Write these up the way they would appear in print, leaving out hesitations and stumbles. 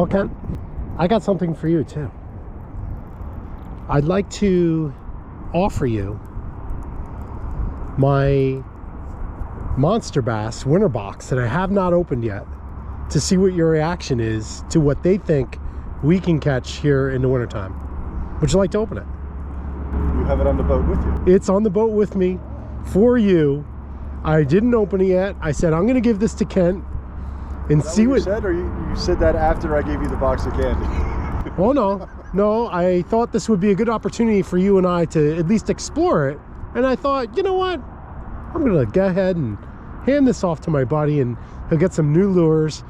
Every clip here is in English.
Well, Kent, I got something for you too. I'd like to offer you my Monster Bass winter box that I have not opened yet, to see what your reaction is to what they think we can catch here in the wintertime. Would you like to open it? You have it on the boat with you? It's on the boat with me for you. I didn't open it yet. I said I'm gonna give this to Kent and see what you said, or you said that after I gave you the box of candy? Oh no, I thought this would be a good opportunity for you and I to at least explore it, and I thought, you know what, I'm gonna go ahead and hand this off to my buddy, and he'll get some new lures,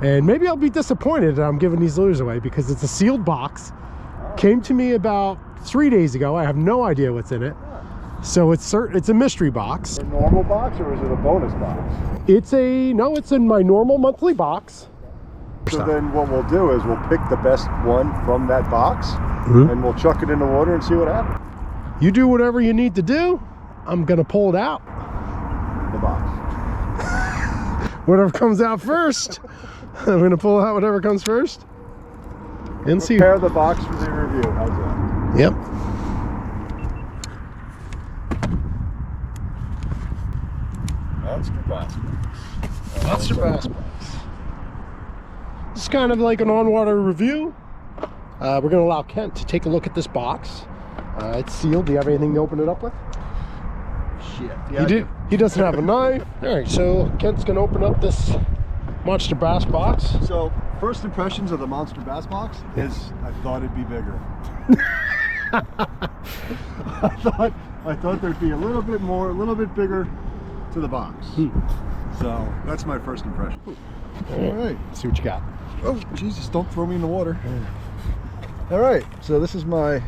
and maybe I'll be disappointed that I'm giving these lures away because it's a sealed box. Came to me about 3 days ago. I have no idea what's in it. So it's a mystery box. A normal box, or is it a bonus box? It's in my normal monthly box. So then what we'll do is we'll pick the best one from that box, and we'll chuck it in the water and see what happens. You do whatever you need to do. I'm gonna pull it out. The box. Whatever comes out first. I'm gonna pull out whatever comes first. And see. Prepare the box for the review. How's that? Yep. Monster Bass Box. Monster Bass Box. It's kind of like an on-water review. We're going to allow Kent to take a look at this box. It's sealed. Do you have anything to open it up with? Shit. Yeah, You do. He doesn't have a knife. All right, so Kent's going to open up this Monster Bass Box. So, first impressions of the Monster Bass Box is I thought it'd be bigger. I thought there'd be a little bit bigger to the box. So that's my first impression. All right, see what you got. Oh Jesus, don't throw me in the water. All right, so this is my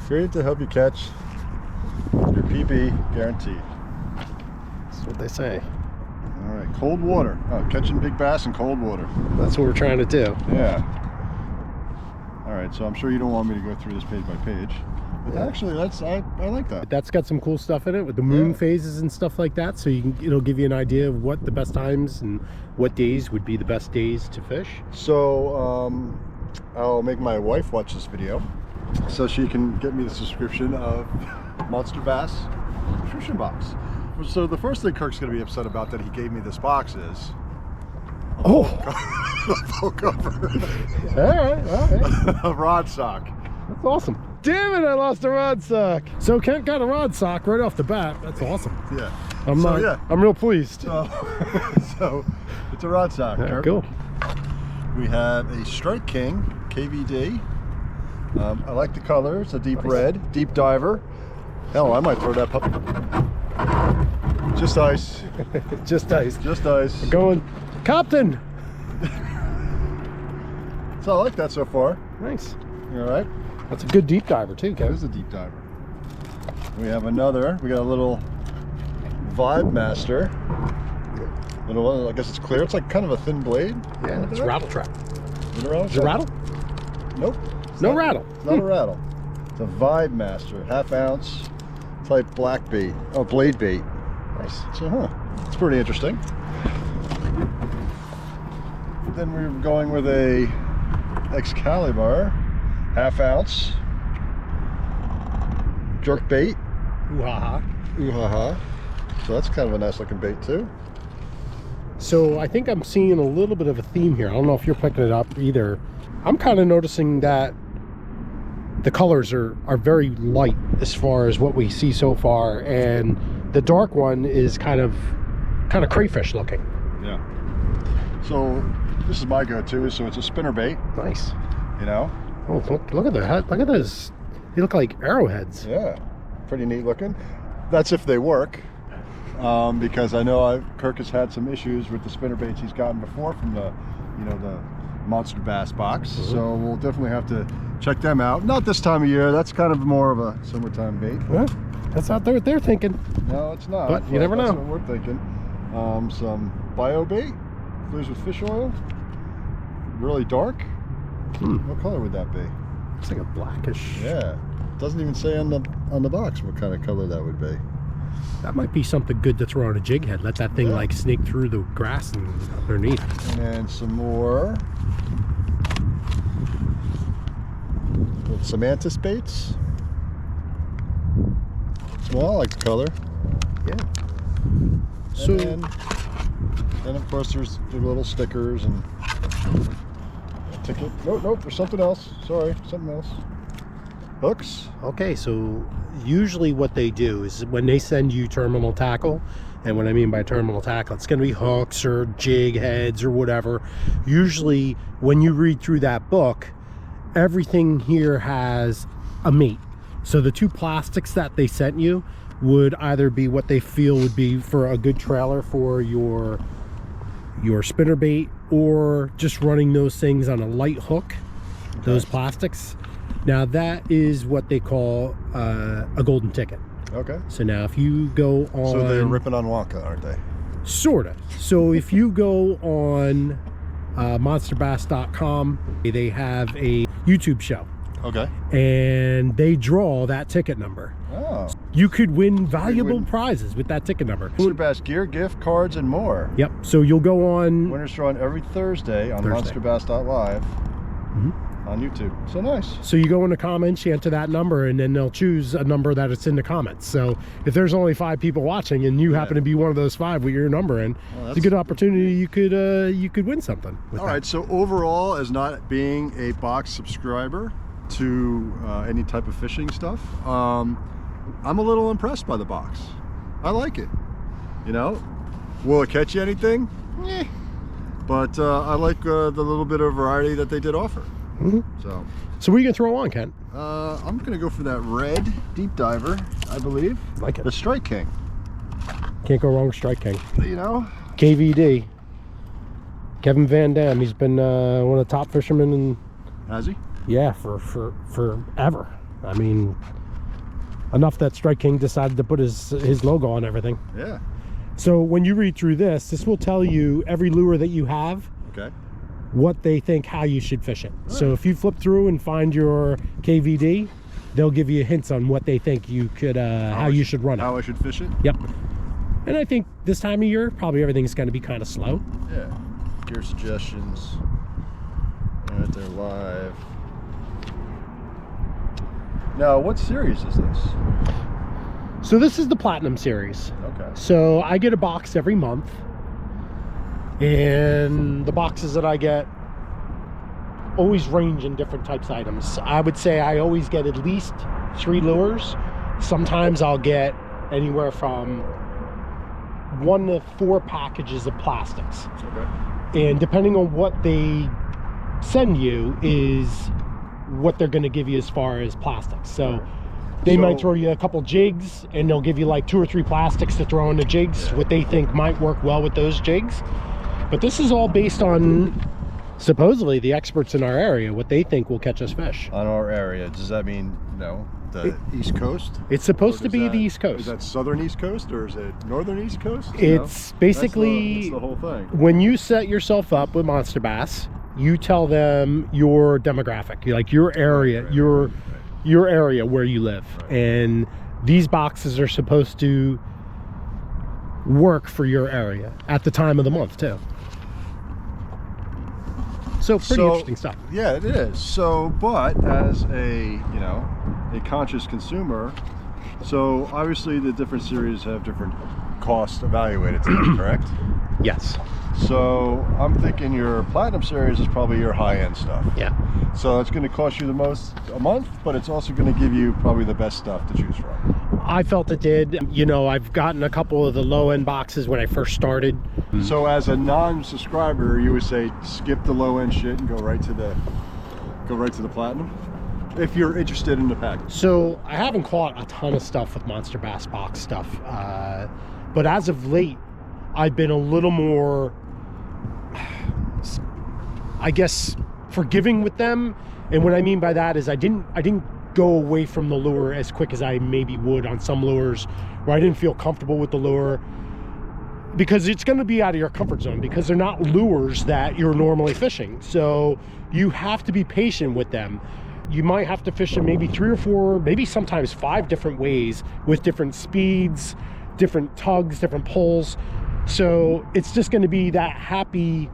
created to help you catch your PB guaranteed. That's what they say. All right, cold water. Oh, catching big bass in cold water. That's what we're trying to do. Yeah. All right, so I'm sure you don't want me to go through this page by page. But actually, I like that. That's got some cool stuff in it with the moon phases and stuff like that. So it'll give you an idea of what the best times and what days would be the best days to fish. So I'll make my wife watch this video so she can get me the subscription of Monster Bass subscription box. So the first thing Kirk's going to be upset about that he gave me this box is a full cover. All right. A rod sock. That's awesome. Damn it, I lost a rod sock. So Kent got a rod sock right off the bat. That's awesome. Yeah. I'm real pleased. So it's a rod sock. Yeah, cool. We have a Strike King KVD. I like the color. It's a deep red, deep diver. Hell, I might throw that puppy. Just ice. Just ice. Just ice. We're going, Captain. So I like that so far. Nice. You all right? That's a good deep diver too, Kevin. It is a deep diver. We have another. We got a little Vibe Master. Little one. I guess it's clear. It's like kind of a thin blade. Yeah, it's a rattle trap. Is it a rattle? Is it a rattle? Nope. No rattle. It's not a rattle. It's a Vibe Master, 1/2 ounce type black bait. Oh, blade bait. Nice. So, it's pretty interesting. Then we're going with a Excalibur, 1/2 ounce jerk bait. Ooh-ha-ha. Ooh-ha-ha. So that's kind of a nice looking bait too. So I think I'm seeing a little bit of a theme here. I don't know if you're picking it up either. I'm kind of noticing that the colors are very light as far as what we see so far, and the dark one is kind of crayfish looking. Yeah. So this is my go-to. So it's a spinner bait. Nice. You know. Oh, look at that! Look at those. They look like arrowheads. Yeah. Pretty neat looking. That's if they work. Because I know Kirk has had some issues with the spinner baits he's gotten before from the Monster Bass Box. So we'll definitely have to check them out. Not this time of year. That's kind of more of a summertime bait. Well, that's not what they're thinking. No, it's not. But you never know. That's what we're thinking. Some bio bait, flews with fish oil. Really dark. What color would that be? It's like a blackish. Yeah. Doesn't even say on the box what kind of color that would be. That might be something good to throw on a jig head. Let that thing like snake through the grass and underneath. And then some more some mantis baits. Small, I like the color. Yeah. So, and of course there's the little stickers and a ticket. Nope, there's something else. Sorry, something else. Hooks. Okay, so usually what they do is when they send you terminal tackle, and what I mean by terminal tackle, it's going to be hooks or jig heads or whatever. Usually when you read through that book, everything here has a mate. So the two plastics that they sent you would either be what they feel would be for a good trailer for your spinnerbait, or just running those things on a light hook, those plastics. Now that is what they call a golden ticket. Okay. So now if you go on... So they're ripping on Wonka, aren't they? Sort of. So if you go on monsterbass.com, they have a YouTube show. Okay. And they draw that ticket number. Oh. You could win valuable prizes with that ticket number. Monster Bass gear, gift cards, and more. Yep. So you'll go on... Winners drawn every Thursday on monsterbass.live on YouTube. So nice. So you go in the comments, you enter that number, and then they'll choose a number that it's in the comments. So if there's only 5 people watching and you happen to be one of those 5 with your number in, it's a good opportunity. You could win something with all right. So overall, as not being a box subscriber to any type of fishing stuff, I'm a little impressed by the box. I like it. You know, will it catch you anything? Eh. But I like the little bit of variety that they did offer. So what are you gonna throw on, Kent? I'm gonna go for that red deep diver, I believe. Like it. The Strike King. Can't go wrong with Strike King. You know, KVD. Kevin Van Dam. He's been one of the top fishermen in. Has he? Yeah, for forever. I mean, enough that Strike King decided to put his logo on everything. Yeah. So when you read through this will tell you every lure that you have. Okay. What they think how you should fish it. So if you flip through and find your KVD, they'll give you hints on what they think you could how you should run it. How I should fish it? Yep. And I think this time of year probably everything's going to be kind of slow. Yeah. Gear suggestions right there live. Now what series is this? So this is the Platinum series. Okay. So I get a box every month, and the boxes that I get always range in different types of items. I would say I always get at least 3 lures. Sometimes I'll get anywhere from 1 to 4 packages of plastics. Okay. And depending on what they send you is what they're going to give you as far as plastics. So they might throw you a couple jigs, and they'll give you like 2 or 3 plastics to throw in the jigs, what they think might work well with those jigs. But this is all based on supposedly the experts in our area, what they think will catch us fish. On our area, does that mean, the East Coast? It's supposed to be the East Coast. Is that Southern East Coast, or is it Northern East Coast? It's basically, that's the whole thing. When you set yourself up with Monster Bass, you tell them your demographic, like your area, your area where you live. And these boxes are supposed to work for your area at the time of the month too. So pretty interesting stuff. Yeah, it is. So, but as a conscious consumer, so obviously the different series have different costs evaluated to them, correct? Yes. So I'm thinking your Platinum series is probably your high-end stuff. Yeah. So it's going to cost you the most a month, but it's also going to give you probably the best stuff to choose from. I felt it did. I've gotten a couple of the low-end boxes when I first started. So as a non-subscriber, you would say skip the low-end shit and go right to the Platinum, if you're interested in the package. So I haven't caught a ton of stuff with Monster Bass Box stuff, but as of late, I've been a little more, I guess, forgiving with them. And what I mean by that is I didn't go away from the lure as quick as I maybe would on some lures where I didn't feel comfortable with the lure, because it's going to be out of your comfort zone, because they're not lures that you're normally fishing. So you have to be patient with them. You might have to fish them maybe 3 or 4, maybe sometimes 5 different ways with different speeds, different tugs, different pulls. So it's just going to be that happy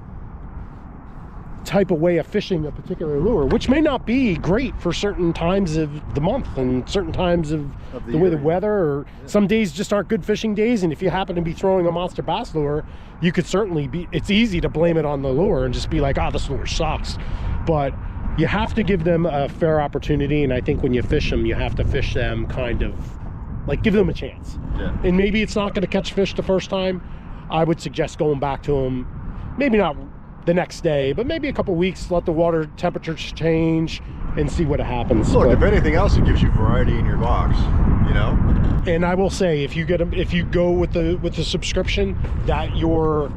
type of way of fishing a particular lure, which may not be great for certain times of the month and certain times of the way the weather, or some days just aren't good fishing days. And if you happen to be throwing a monster bass lure, you could certainly be, it's easy to blame it on the lure and just be like, oh, this lure sucks. But you have to give them a fair opportunity, and I think when you fish them, you have to fish them kind of like, give them a chance. And maybe it's not going to catch fish the first time. I would suggest going back to them, maybe not the next day, but maybe a couple weeks, let the water temperatures change and see what happens. Look, if anything else, it gives you variety in your box, you know. And I will say, if you get them, if you go with the subscription, that your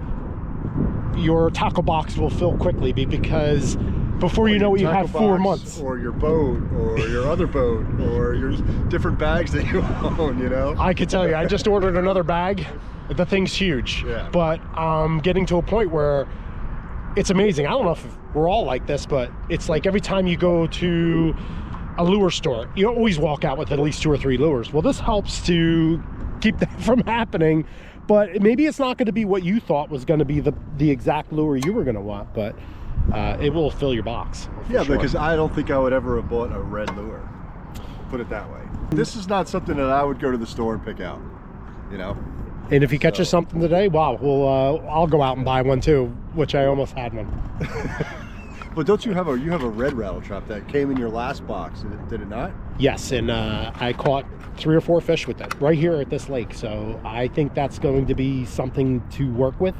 tackle box will fill quickly, because before you know it, you have 4 months. Or your boat, or your other boat, or your different bags that you own, you know. I could tell you, I just ordered another bag. The thing's huge. But I'm getting to a point where it's amazing. I don't know if we're all like this, but it's like every time you go to a lure store, you always walk out with at least 2 or 3 lures. Well, this helps to keep that from happening, but maybe it's not going to be what you thought was going to be the exact lure you were going to want, but it will fill your box. Yeah, sure. Because I don't think I would ever have bought a red lure, put it that way. This is not something that I would go to the store and pick out, you know. And if you catch us something today, wow, I'll go out and buy one too, which I almost had one. But don't you have a red rattle trap that came in your last box? Did it not? Yes, and I caught 3 or 4 fish with it right here at this lake. So I think that's going to be something to work with.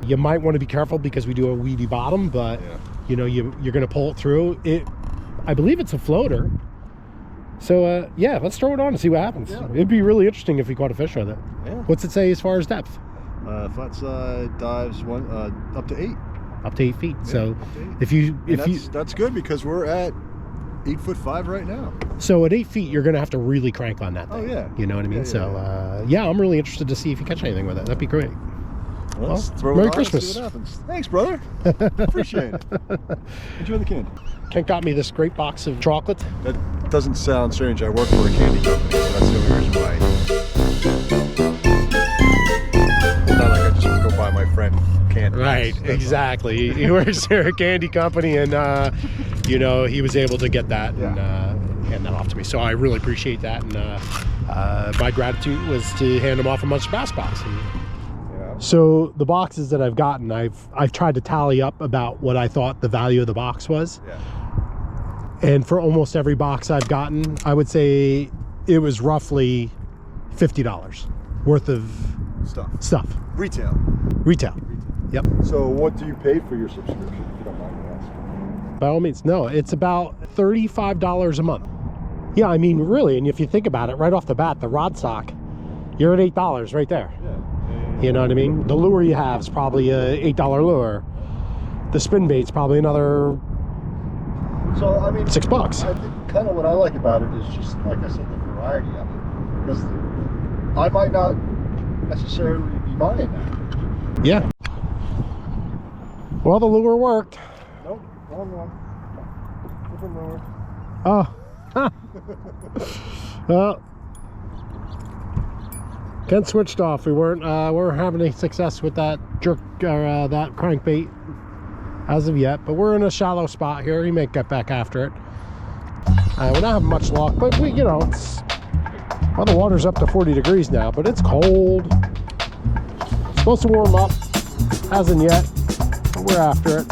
You might want to be careful because we do a weedy bottom, but you know, you're going to pull it through. I believe it's a floater. So yeah, let's throw it on and see what happens. It'd be really interesting if we caught a fish with it. What's it say as far as depth? Flat side dives up to 8. Up to 8 feet. So that's good, because we're at 8'5" right now. So at 8 feet, you're going to have to really crank on that thing. Oh yeah. You know what I mean? Yeah, I'm really interested to see if you catch anything with it. That'd be great. Well, Merry Christmas. See what happens. Thanks, brother. Appreciate it. Enjoy the candy. Kent got me this great box of chocolate. That doesn't sound strange. I work for a candy company, so that's the only reason why. It's not like I just go buy my friend candy. Right, exactly. He works for a candy company, and you know, he was able to get that and hand that off to me. So I really appreciate that, and my gratitude was to hand him off a MonsterBass Box. So the boxes that I've gotten, I've tried to tally up about what I thought the value of the box was. And for almost every box I've gotten, I would say it was roughly $50 worth of stuff. Retail. Yep. So what do you pay for your subscription, if you don't mind me asking? By all means, no, it's about $35 a month. Yeah, I mean, really, and if you think about it, right off the bat, the rod sock, you're at $8 right there. You know what I mean? The lure you have is probably a $8 lure. The spin bait's probably another $6. I think kind of what I like about it is just, like I said, the variety of it. Because I might not necessarily be buying that. Yeah. Well, the lure worked. Nope, wrong one. Different lure. Oh. Well, Ken switched off. We weren't having any success with that jerk or that crankbait as of yet, but we're in a shallow spot here. He may get back after it. We're not having much luck, but we, you know, the water's up to 40 degrees now, but it's cold. It's supposed to warm up, hasn't yet, but we're after it.